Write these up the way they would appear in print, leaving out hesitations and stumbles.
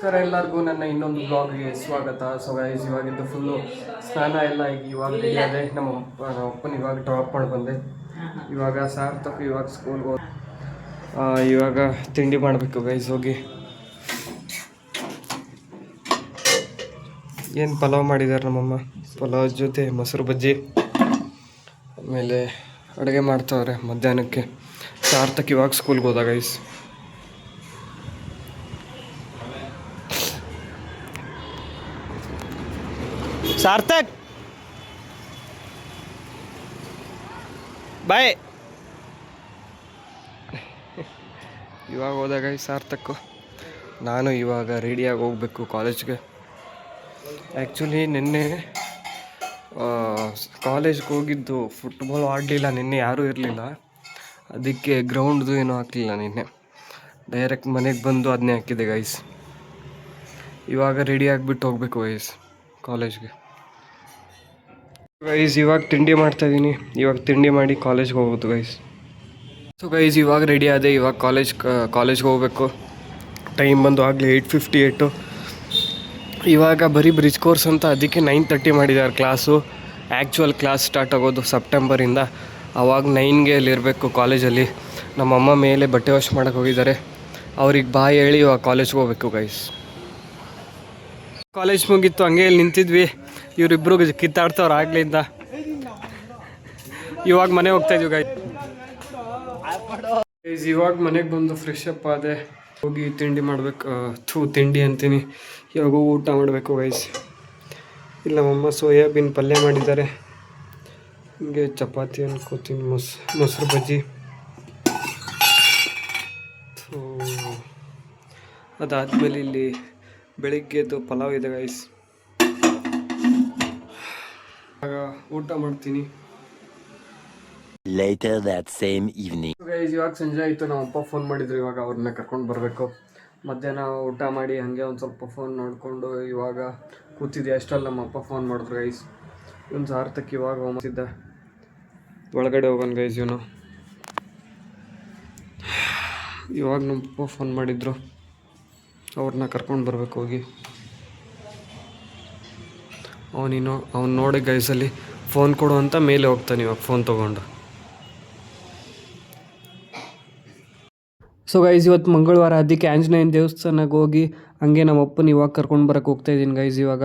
ನಮಸ್ಕಾರ ಎಲ್ಲರಿಗೂ ನನ್ನ ಇನ್ನೊಂದು ಬ್ಲಾಗ್ಗೆ ಸ್ವಾಗತ. ಸೊ ಗೈಸ್ ಇವಾಗಿದ್ದು ಫುಲ್ಲು ಸ್ನಾನ ಎಲ್ಲ ಈಗ ಇವಾಗ ರೆಡಿ ಆದೆ. ನಮ್ಮ ಅಪ್ಪನ ಇವಾಗ ಡ್ರಾಪ್ ಮಾಡಿ ಬಂದೆ. ಇವಾಗ ಸಾರ್ಥಕ್ ಇವಾಗ ಸ್ಕೂಲ್ಗೆ ಹೋಗಿ ಇವಾಗ ತಿಂಡಿ ಮಾಡಬೇಕು ಗೈಸ್. ಹೋಗಿ ಏನು ಪಲಾವ್ ಮಾಡಿದ್ದಾರೆ ನಮ್ಮಮ್ಮ. ಪಲಾವ್ ಜೊತೆ ಮೊಸರು ಬಜ್ಜಿ ಆಮೇಲೆ ಅಡುಗೆ ಮಾಡ್ತಾವ್ರೆ ಮಧ್ಯಾಹ್ನಕ್ಕೆ. ಸಾರ್ಥಕ್ ಇವಾಗ ಸ್ಕೂಲ್ಗೆ ಹೋದ ಗೈಸ್. ಸಾರ್ಥಕ್ ಬಾಯ್. ಇವಾಗ ಹೋದಾಗ ಸಾರ್ಥಕ್ಕು ನಾನು ಇವಾಗ ರೆಡಿಯಾಗಿ ಹೋಗ್ಬೇಕು ಕಾಲೇಜ್ಗೆ. ಆ್ಯಕ್ಚುಲಿ ನಿನ್ನೆ ಕಾಲೇಜ್ಗೆ ಹೋಗಿದ್ದು ಫುಟ್ಬಾಲ್ ಆಡಲಿಲ್ಲ. ನಿನ್ನೆ ಯಾರೂ ಇರಲಿಲ್ಲ, ಅದಕ್ಕೆ ಗ್ರೌಂಡ್ದು ಏನೂ ಹಾಕಲಿಲ್ಲ. ನಿನ್ನೆ ಡೈರೆಕ್ಟ್ ಮನೆಗೆ ಬಂದು ಅದನ್ನೇ ಹಾಕಿದೆ ಗೈಸ್. ಇವಾಗ ರೆಡಿ ಆಗಿಬಿಟ್ಟು ಹೋಗ್ಬೇಕು ಗೈಸ್ ಕಾಲೇಜ್ಗೆ. ಗೈಸ್ ಇವಾಗ ತಿಂಡಿ ಮಾಡ್ತಾಯಿದ್ದೀನಿ. ಇವಾಗ ತಿಂಡಿ ಮಾಡಿ ಕಾಲೇಜ್ಗೆ ಹೋಗೋದು ಗೈಸ್. ಸೊ ಗೈಸ್ ಇವಾಗ ರೆಡಿ ಆದೆ. ಇವಾಗ ಕಾಲೇಜ್ಗೆ ಹೋಗ್ಬೇಕು. ಟೈಮ್ ಬಂದು ಆಗಲಿ 8:58. ಇವಾಗ ಬರೀ ಬ್ರಿಡ್ಜ್ ಕೋರ್ಸ್ ಅಂತ, ಅದಕ್ಕೆ 9:30 ಮಾಡಿದ್ದಾರೆ ಕ್ಲಾಸು. ಆ್ಯಕ್ಚುಯಲ್ ಕ್ಲಾಸ್ ಸ್ಟಾರ್ಟ್ ಆಗೋದು ಸೆಪ್ಟೆಂಬರಿಂದ. ಆವಾಗ 9ಗೆ ಅಲ್ಲಿರಬೇಕು ಕಾಲೇಜಲ್ಲಿ. ನಮ್ಮಮ್ಮ ಮೇಲೆ ಬಟ್ಟೆ ವಾಶ್ ಮಾಡೋಕ್ಕೆ ಹೋಗಿದ್ದಾರೆ. ಅವ್ರಿಗೆ ಬಾಯ್ ಹೇಳಿ ಇವಾಗ ಕಾಲೇಜ್ಗೆ ಹೋಗ್ಬೇಕು ಗೈಸ್. ಕಾಲೇಜ್ ಮುಗೀತು, ಹಂಗೆ ಇಲ್ಲಿ ನಿಂತಿದ್ವಿ. ಇವರಿಬ್ಬರು ಕಿತ್ತಾಡ್ತವ್ರು ಆಗ್ಲಿಂದ. ಇವಾಗ ಮನೆ ಹೋಗ್ತಾ ಇದೀವಿ ಗೈಸ್. ಇವಾಗ ಮನೆಗೆ ಬಂದು ಫ್ರೆಶ್ ಅಪ್ ಆದೆ. ಹೋಗಿ ತಿಂಡಿ ಮಾಡಬೇಕು. ತಿಂಡಿ ಅಂತೀನಿ, ಇವಾಗ ಊಟ ಮಾಡಬೇಕು ಗೈಸ್. ಇಲ್ಲ ನಮ್ಮಮ್ಮ ಸೋಯಾಬೀನ್ ಪಲ್ಯ ಮಾಡಿದ್ದಾರೆ. ಹಿಂಗೆ ಚಪಾತಿ ಅನ್ಕೋತೀನಿ, ಮೊಸರು ಬಜ್ಜಿ. ಅದಾದಮೇಲೆ ಇಲ್ಲಿ ಬೆಳಿಗ್ಗೆದು ಪಲಾವ್ ಇದೆ ಗೈಸ್. ಆಗ ಊಟ ಮಾಡ್ತೀನಿ. Later that same evening. Guys ಇವಾಗ ಸಂಜೆ ಆಯಿತು. ನಮ್ಮ ಅಪ್ಪ ಫೋನ್ ಮಾಡಿದ್ರು. ಇವಾಗ ಅವ್ರನ್ನ ಕರ್ಕೊಂಡು ಬರಬೇಕು. ಮಧ್ಯಾಹ್ನ ಊಟ ಮಾಡಿ ಹಾಗೆ ಒಂದು ಸ್ವಲ್ಪ ಫೋನ್ ನೋಡಿಕೊಂಡು ಇವಾಗ ಕೂತಿದ್ದೆ. ಅಷ್ಟರಲ್ಲಿ ನಮ್ಮ ಅಪ್ಪ ಫೋನ್ ಮಾಡಿದ್ರು ಗೈಸ್. ಇವನು ಸಾರ್ಥಕ್ ಇವಾಗ ಹೋಗ್ತಿದ್ದ, ಒಳಗಡೆ ಹೋಗೋಣ ಗೈಸ್. ಇವನು ಇವಾಗ ನಮ್ಮ ಅಪ್ಪ ಫೋನ್ ಮಾಡಿದ್ರು, ಅವ್ರನ್ನ ಕರ್ಕೊಂಡು ಬರಬೇಕು ಹೋಗಿ. ಅವ್ನು ನೋಡಿ ಗೈಸಲ್ಲಿ ಫೋನ್ ಕೊಡು ಅಂತ ಮೇಲೆ ಹೋಗ್ತಾನೆ ಇವಾಗ ಫೋನ್ ತೊಗೊಂಡು. ಸೊ ಗೈಸ್ ಇವತ್ತು ಮಂಗಳವಾರ, ಅದಕ್ಕೆ ಆಂಜನೇಯನ ದೇವಸ್ಥಾನಕ್ಕೆ ಹೋಗಿ ಹಂಗೆ ನಮ್ಮ ಅಪ್ಪನ ಇವಾಗ ಕರ್ಕೊಂಡು ಬರೋಕ್ಕೆ ಹೋಗ್ತಾಯಿದ್ದೀನಿ ಗೈಸ್ ಇವಾಗ.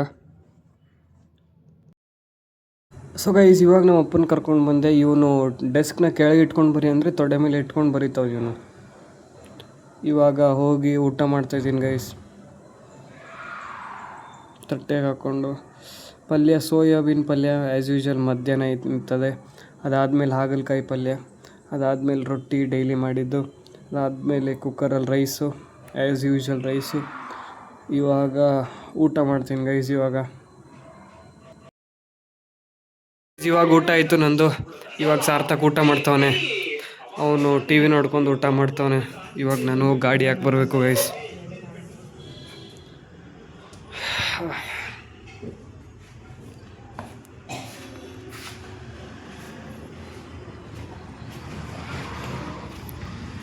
ಸೊ ಗೈಸ್ ಇವಾಗ ನಮ್ಮ ಅಪ್ಪನ ಕರ್ಕೊಂಡು ಬಂದೆ. ಇವನು ಡೆಸ್ಕ್ನ ಕೆಳಗೆ ಇಟ್ಕೊಂಡು ಬರಿ ಅಂದರೆ ತೊಡೆ ಮೇಲೆ ಇಟ್ಕೊಂಡು ಬರೀತಾವ ಇವನು. ಇವಾಗ ಹೋಗಿ ಊಟ ಮಾಡ್ತಾಯಿದ್ದೀನಿ ಗೈಸ್. ತಟ್ಟೆಗೆ ಹಾಕ್ಕೊಂಡು ಪಲ್ಯ, ಸೋಯಾಬೀನ್ ಪಲ್ಯ ಆ್ಯಸ್ ಯೂಶ್ವಲ್ ಮಧ್ಯಾಹ್ನ ಇರ್ತದೆ. ಅದಾದಮೇಲೆ ಹಾಗಲಕಾಯಿ ಪಲ್ಯ, ಅದಾದಮೇಲೆ ರೊಟ್ಟಿ ಡೈಲಿ ಮಾಡಿದ್ದು, ಅದಾದಮೇಲೆ ಕುಕ್ಕರಲ್ಲಿ ರೈಸು ಆ್ಯಸ್ ಯೂಶ್ವಲ್ ರೈಸು. ಇವಾಗ ಊಟ ಮಾಡ್ತೀನಿ ಗೈಸ್. ಇವಾಗ ಊಟ ಆಯಿತು ನಂದು. ಇವಾಗ ಸಾರ್ಥಕ್ ಊಟ ಮಾಡ್ತಾವನೆ. ಅವನು ಟಿ ವಿ ನೋಡ್ಕೊಂಡು ಊಟ ಮಾಡ್ತಾವನೆ. ಇವಾಗ ನಾನು ಗಾಡಿ ಹಾಕಿ ಬರಬೇಕು ಗೈಸ್.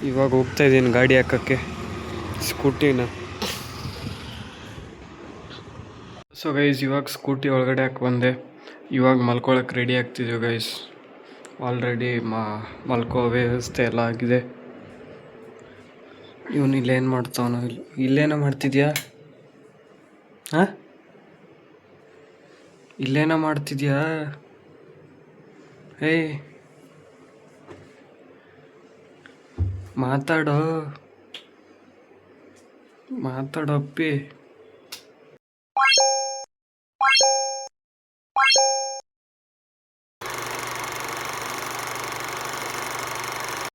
ಇವಾಗ ಹೋಗ್ತಾಯಿದ್ದೀನಿ ಗಾಡಿ ಹಾಕೋಕ್ಕೆ ಸ್ಕೂಟಿನ. ಸೊ ಗೈಸ್ ಇವಾಗ ಸ್ಕೂಟಿ ಒಳಗಡೆ ಹಾಕಿ ಬಂದೆ. ಇವಾಗ ಮಲ್ಕೊಳಕ್ಕೆ ರೆಡಿ ಆಗ್ತಿದ್ದೀವಿ ಗೈಸ್. ಆಲ್ರೆಡಿ ಮಲ್ಕೋ ವ್ಯವಸ್ಥೆ ಎಲ್ಲ ಆಗಿದೆ. ಇವನು ಇಲ್ಲೇನು ಮಾಡ್ತಾವನೋ, ಇಲ್ಲೇನೋ ಮಾಡ್ತಿದ್ಯಾ? ಹಾಂ, ಇಲ್ಲೇನೋ ಮಾಡ್ತಿದ್ಯಾ? ಏಯ್ ಮಾತಾಡೋ ಅಪ್ಪಿ.